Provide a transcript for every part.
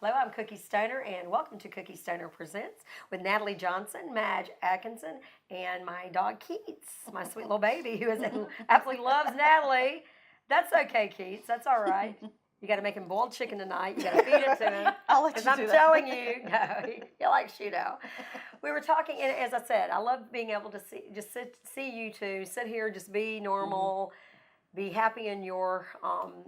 Hello, I'm Cookie Stoner, and welcome to Cookie Stoner Presents with Natalie Johnson, Madge Atkinson, and my dog Keats, my sweet little baby who absolutely loves Natalie. That's okay, Keats. That's all right. You got to make him boiled chicken tonight. You got to feed it to him. I'll let you do that. I'm telling you, no, he likes you now. We were talking, and as I said, I love being able to see you two sit here, just be normal, be happy in your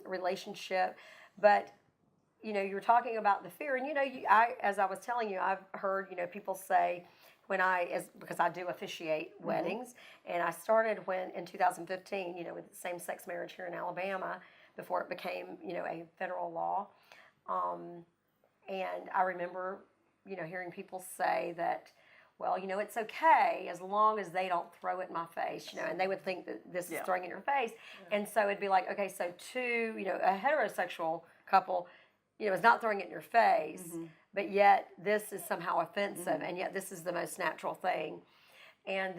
relationship, but. You know, you were talking about the fear, and as I was telling you, I've heard people say because I do officiate weddings, and I started in 2015, with same-sex marriage here in Alabama before it became a federal law, and I remember hearing people say that. Well, it's okay as long as they don't throw it in my face, and they would think that this is throwing it in your face, and so it'd be like, okay, so a heterosexual couple. It's not throwing it in your face, but yet this is somehow offensive, and yet this is the most natural thing. And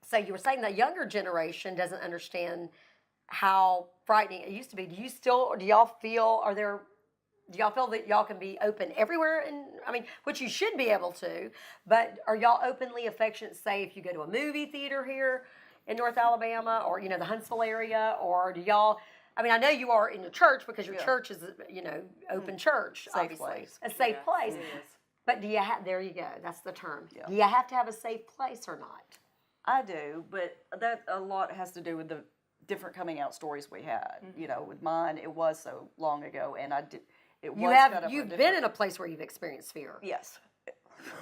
so you were saying the younger generation doesn't understand how frightening it used to be. Do y'all feel that y'all can be open everywhere? Which you should be able to, but are y'all openly affectionate, say, if you go to a movie theater here in North Alabama or, the Huntsville area, or do y'all... I know you are in the church because your church is, open church, safe obviously. Place. A safe place. But do you there you go, that's the term. Yeah. Do you have to have a safe place or not? I do, but that a lot has to do with the different coming out stories we had. With mine, it was so long ago, and You've been in a place where you've experienced fear. Yes.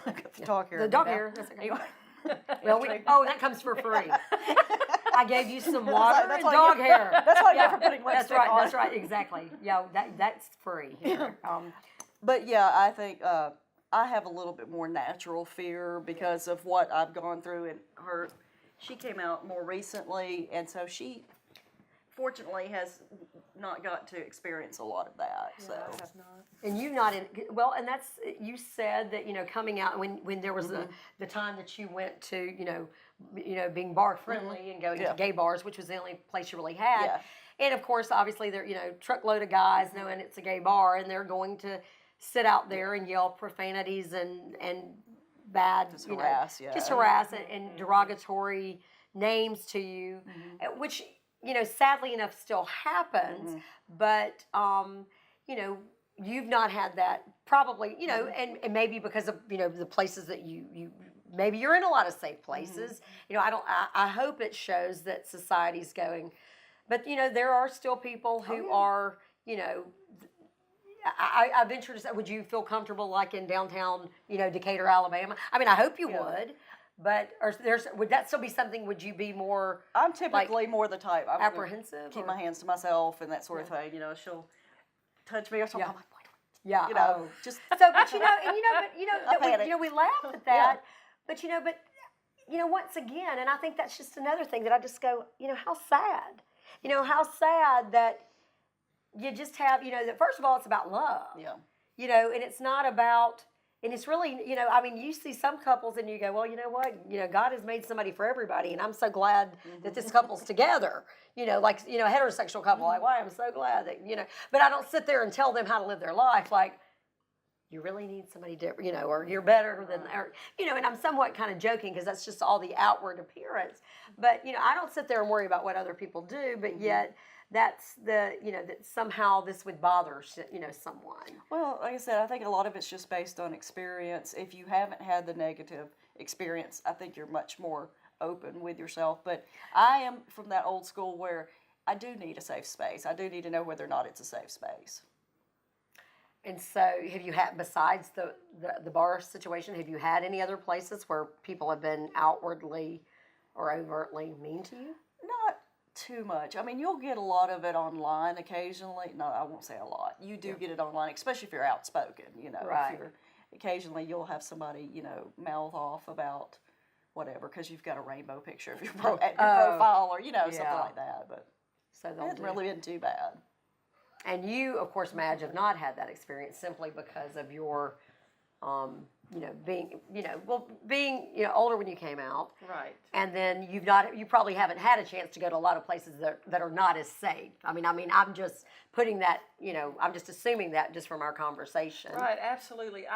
I got the dog hair. The dog hair, that's okay. That comes for free. I gave you some water and dog hair. That's what I get for putting lipstick on. That's right, exactly. Yeah, that's free here. But yeah, I think I have a little bit more natural fear because of what I've gone through, and she came out more recently, and so she fortunately has not got to experience a lot of that. So. I have not. And you not in and that's you said that coming out when there was the time that you went to being bar friendly and going to gay bars, which was the only place you really had. Yeah. And of course, obviously there truckload of guys knowing it's a gay bar, and they're going to sit out there and yell profanities and bad harass and derogatory names to you, which sadly enough still happens, but you've not had that probably, and maybe because of the places that you maybe you're in a lot of safe places. I hope it shows that society's going, but there are still people who are I venture to say, would you feel comfortable like in downtown Decatur, Alabama? I hope you would. But would that still be something? Would you be more? I'm typically more the type. I'm apprehensive. Keep my hands to myself and that sort of thing. She'll touch me or something. I'm like, yeah. Just so. But we laugh at that. Yeah. But once again, and I think that's just another thing that I just go, how sad. How sad that you just have, that first of all, it's about love. Yeah. And it's not about. And it's really, you see some couples and you go, well, you know what? God has made somebody for everybody. And I'm so glad that this couple's together. A heterosexual couple, like, well, I'm so glad that, But I don't sit there and tell them how to live their life. Like, you really need somebody different, or you're better than, and I'm somewhat kind of joking because that's just all the outward appearance. But, I don't sit there and worry about what other people do, but yet that's that somehow this would bother, someone. Well, like I said, I think a lot of it's just based on experience. If you haven't had the negative experience, I think you're much more open with yourself. But I am from that old school where I do need a safe space. I do need to know whether or not it's a safe space. And so have you had, besides the bar situation, have you had any other places where people have been outwardly or overtly mean to you? Not too much. You'll get a lot of it online occasionally. No, I won't say a lot. You do get it online, especially if you're outspoken, Right. Occasionally you'll have somebody, mouth off about whatever because you've got a rainbow picture of your profile or, something like that. But so it hasn't really been too bad. And you, of course, Madge, have not had that experience simply because of your being, older when you came out. Right. And then you probably haven't had a chance to go to a lot of places that are not as safe. I'm just putting that, I'm just assuming that just from our conversation. Right, absolutely.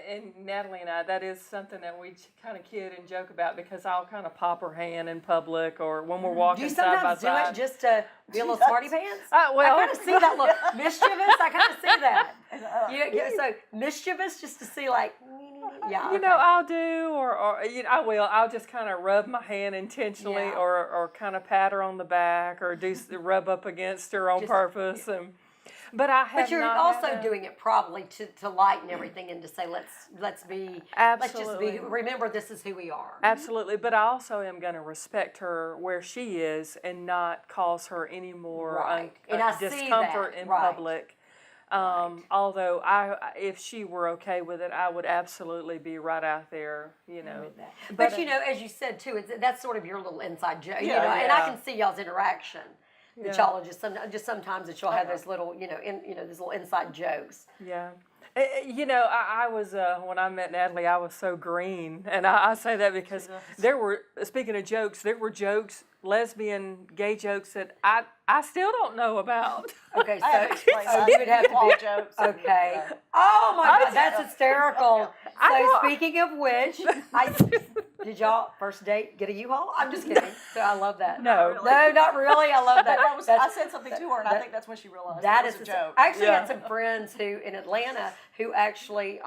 And Natalie and I, that is something that we kind of kid and joke about, because I'll kind of pop her hand in public or when we're walking side by side. Do you sometimes do it just to be a little smarty pants? Well, I kind of see that look mischievous. I kind of see that. So mischievous, just to see like, yeah. Okay. I'll do, or I will. I'll just kind of rub my hand intentionally, Yeah. or kind of pat her on the back, or rub up against her on purpose. But I have. But you're also doing it probably to lighten everything and to say let's be Absolutely. let's just be, remember this is who we are. Absolutely, but I also am going to respect her where she is and not cause her any more discomfort in public. Although if she were okay with it, I would absolutely be right out there, But as you said too, that's sort of your little inside joke, and I can see y'all's interaction. That y'all are just sometimes that you'll have those little, these little inside jokes. Yeah. I was, when I met Natalie, I was so green. And I say that because speaking of jokes, there were jokes, lesbian, gay jokes that I still don't know about. Okay, so you would have to be jokes. Okay. Oh my God, that's hysterical. So speaking of which, did y'all first date get a U-Haul? I'm just kidding. So I love that. No, no, not really. I love that. I said something to her, and I think that's when she realized that was a joke. I actually had some friends in Atlanta who actually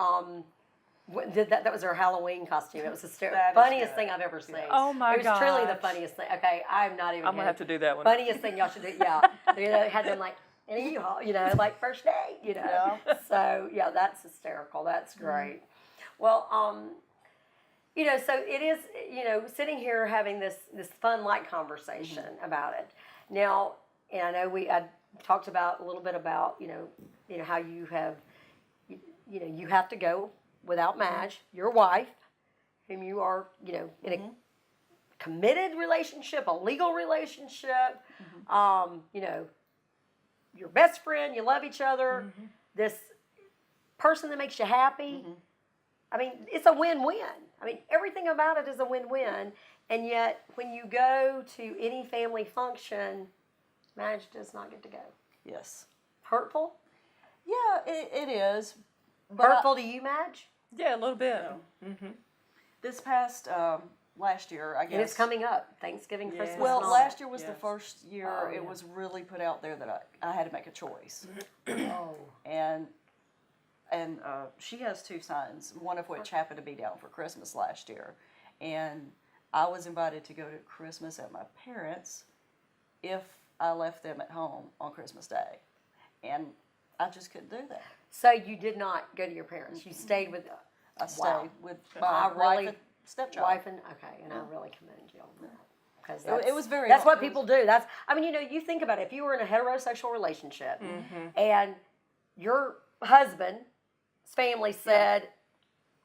did that. That was their Halloween costume. It was the funniest thing I've ever seen. Oh my God! It was truly the funniest thing. Okay, I'm not even. I'm gonna have to do that one. Funniest thing y'all should do. Yeah, they had them like in a U-Haul, like first date, Yeah. So that's hysterical. That's great. Well, so it is, sitting here having this fun, light conversation about it. Now, and I know I talked about a little bit about, how you have, you have to go without Madge, your wife, whom you are, in a committed relationship, a legal relationship, your best friend, you love each other, this person that makes you happy. It's a win-win. Everything about it is a win-win, and yet when you go to any family function, Madge does not get to go. Yes. Hurtful? Yeah, it is. But Hurtful to you, Madge? Yeah, a little bit. This past last year, I guess. And it's coming up, Thanksgiving, Christmas. Well, and all last that. year was the first year it was really put out there that I had to make a choice. Oh. And she has two sons, one of which happened to be down for Christmas last year. And I was invited to go to Christmas at my parents' if I left them at home on Christmas Day. And I just couldn't do that. So you did not go to your parents. You stayed with. I stayed with my wife and stepchild. And I really commend you on that. Because it was very. That's what people do. That's. You think about it. If you were in a heterosexual relationship and your husband's family said,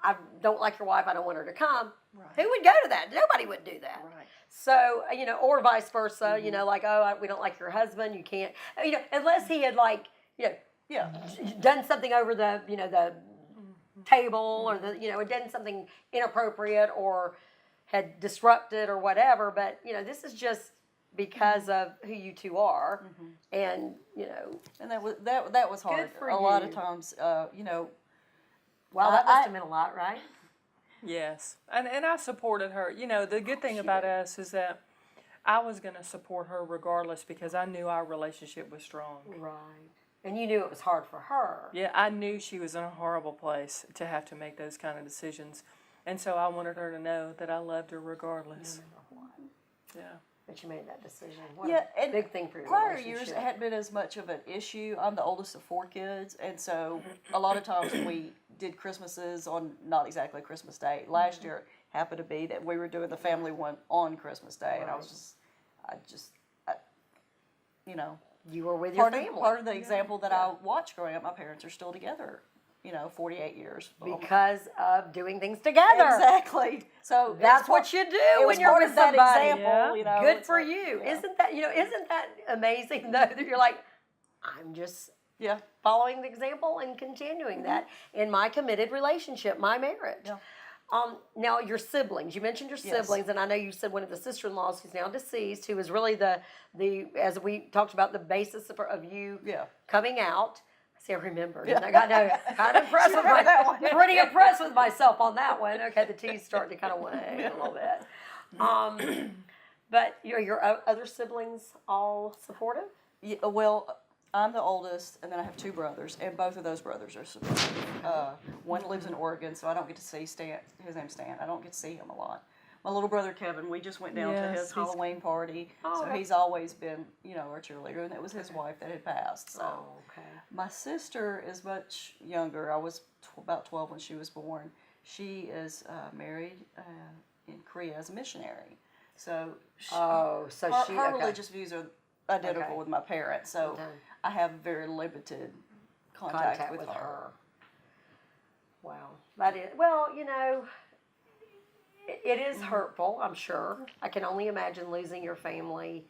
"I don't like your wife. I don't want her to come." Right. Who would go to that? Nobody would do that. Right. So or vice versa. We don't like your husband. You can't. Unless he had done something over the the table or had done something inappropriate or had disrupted or whatever. But this is just because of who you two are, and and that was hard. Good for a lot of times, Wow, that must have meant a lot, right? Yes, and I supported her. The good thing about us is that I was going to support her regardless because I knew our relationship was strong. Right. And you knew it was hard for her. Yeah, I knew she was in a horrible place to have to make those kind of decisions. And so I wanted her to know that I loved her regardless. No matter what. Yeah. That you made that decision. What a big thing for your prior relationship. years, it hadn't been as much of an issue. I'm the oldest of 4 kids, and so a lot of times we did Christmases on not exactly Christmas Day. Last year, it happened to be that we were doing the family one on Christmas Day, and I you were with your family. Part of the example that I watched growing up, my parents are still together, 48 years. Because of doing things together. Exactly. So that's what you do when you're with somebody. That example, Good for you. Yeah. Isn't that amazing though that you're like, I'm just following the example and continuing that in my committed relationship, my marriage. Yeah. Now, your siblings, you mentioned your siblings, and I know you said one of the sister-in-laws who's now deceased, who was really the as we talked about, the basis of you coming out. See, I remembered. Yeah. I know, kind of impressed with that one. Pretty impressed with myself on that one. Okay, the tea's starting to kind of wane a little bit. But your other siblings all supportive? Yeah, well, I'm the oldest, and then I have 2 brothers, and both of those brothers are supportive. One lives in Oregon, so I don't get to see Stan. His name's Stan. I don't get to see him a lot. My little brother Kevin, we just went down to his Halloween party, so he's always been, our cheerleader, and it was his wife that had passed. So my sister is much younger. I was about 12 when she was born. She is married in Korea as a missionary. So her religious views are identical with my parents, so I have very limited contact with her. Wow, that is it is hurtful. I'm sure. I can only imagine losing your family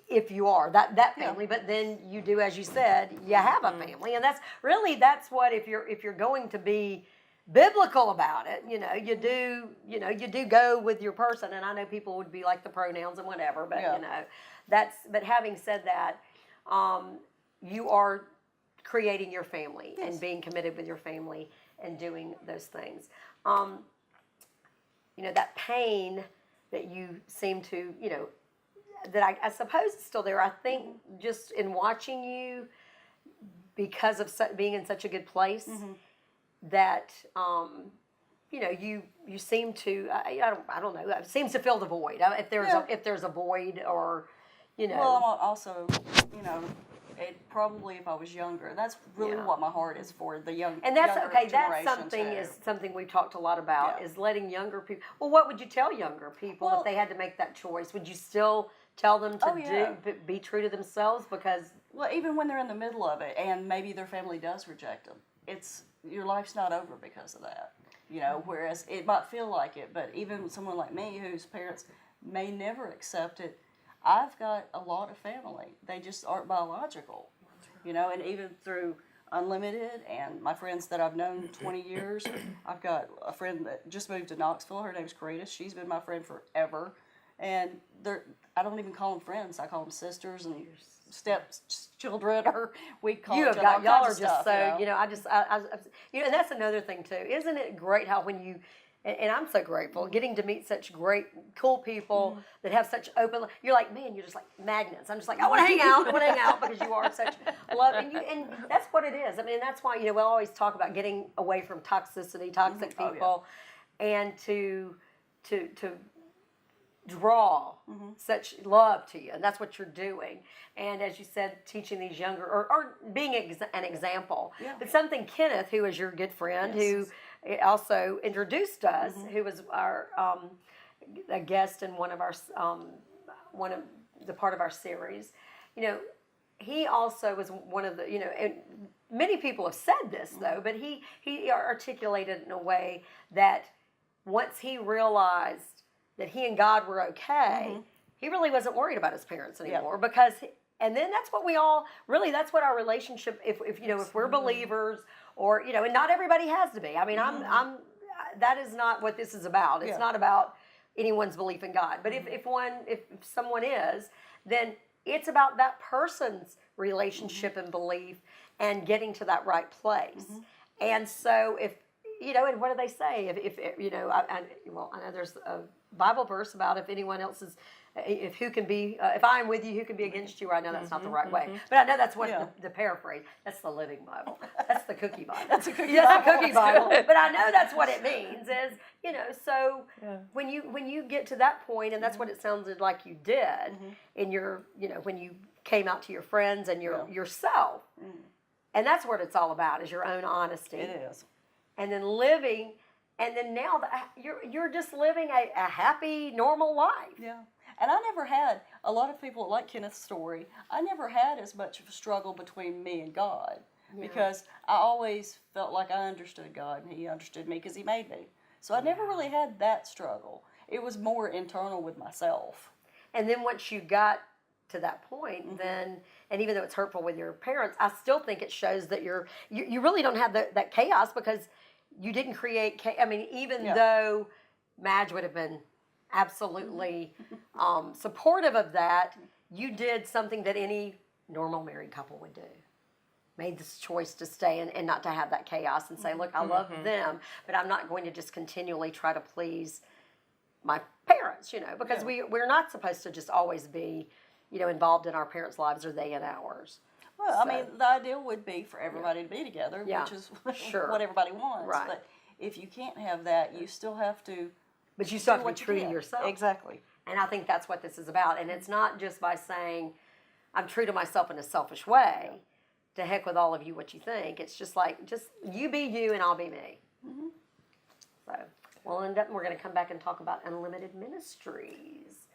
if you are that family. But then you do, as you said, you have a family, and that's what if you're going to be biblical about it, you do go with your person. And I know people would be like the pronouns and whatever, but but having said that, you are creating your family and being committed with your family and doing those things. That pain that you seem to, that I suppose is still there. I think just in watching you, because of being in such a good place, that you seem to I don't know, it seems to fill the void. If there's a void, or Well, I'm also it probably, if I was younger, that's really what my heart is for, the young. And that's okay. That's generation something we've talked a lot about, is letting younger people. Well, what would you tell younger people if they had to make that choice? Would you still tell them to be true to themselves? Because even when they're in the middle of it, and maybe their family does reject them, your life's not over because of that. Whereas it might feel like it, but even someone like me, whose parents may never accept it, I've got a lot of family. They just aren't biological, and even through Unlimited and my friends that I've known 20 years, I've got a friend that just moved to Knoxville. Her name's Carita. She's been my friend forever. And I don't even call them friends. I call them sisters and stepchildren, or we call each other all kinds of y'all are stuff, just so, and that's another thing too. Isn't it great how when you, and I'm so grateful, getting to meet such great, cool people that have such open, you're like, man, you're just like magnets. I'm just like, I want to hang out, because you are such love, and that's what it is. I mean, that's why, we'll always talk about getting away from toxicity, toxic people, and to draw such love to you, and that's what you're doing. And as you said, teaching these younger, or being an example. But something Kenneth, who is your good friend, who also introduced us, who was our a guest in one of the part of our series. He also was one of the, and many people have said this though, but he articulated it in a way that once he realized that he and God were okay, he really wasn't worried about his parents anymore, because, and then that's what that's what our relationship, if we're believers, or, and not everybody has to be. I mean, that is not what this is about. It's not about anyone's belief in God. But if someone is, then it's about that person's relationship and belief and getting to that right place. And so and what do they say? I know there's a Bible verse about if anyone else is, if I am with you, who can be against you? I know that's not the right way, but I know that's what the paraphrase. That's the Living Bible. That's the Cookie Bible. That's a Cookie Bible. But I know that's what it means. Is so when you get to that point, and that's what it sounded like you did in your, when you came out to your friends and yourself, and that's what it's all about, is your own honesty. It is. And then living, and then now you're just living a happy, normal life. Yeah. And I never had, a lot of people like Kenneth's story, I never had as much of a struggle between me and God, because I always felt like I understood God and He understood me because He made me. So I never really had that struggle. It was more internal with myself. And then once you got to that point, then, and even though it's hurtful with your parents, I still think it shows that you really don't have that chaos because you didn't create I mean, even though Madge would have been absolutely supportive of that, you did something that any normal married couple would do. Made this choice to stay and not to have that chaos and say, look, I love them, but I'm not going to just continually try to please my parents, because we're not supposed to just always be, involved in our parents' lives or they in ours. Well, I mean, the ideal would be for everybody to be together, which is what everybody wants. Right. But if you can't have that, you still have to. But you still have to be true to yourself. Exactly. And I think that's what this is about. And it's not just by saying, I'm true to myself in a selfish way. To heck with all of you what you think. It's just like, you be you and I'll be me. So, we'll end up, we're going to come back and talk about unlimited ministries.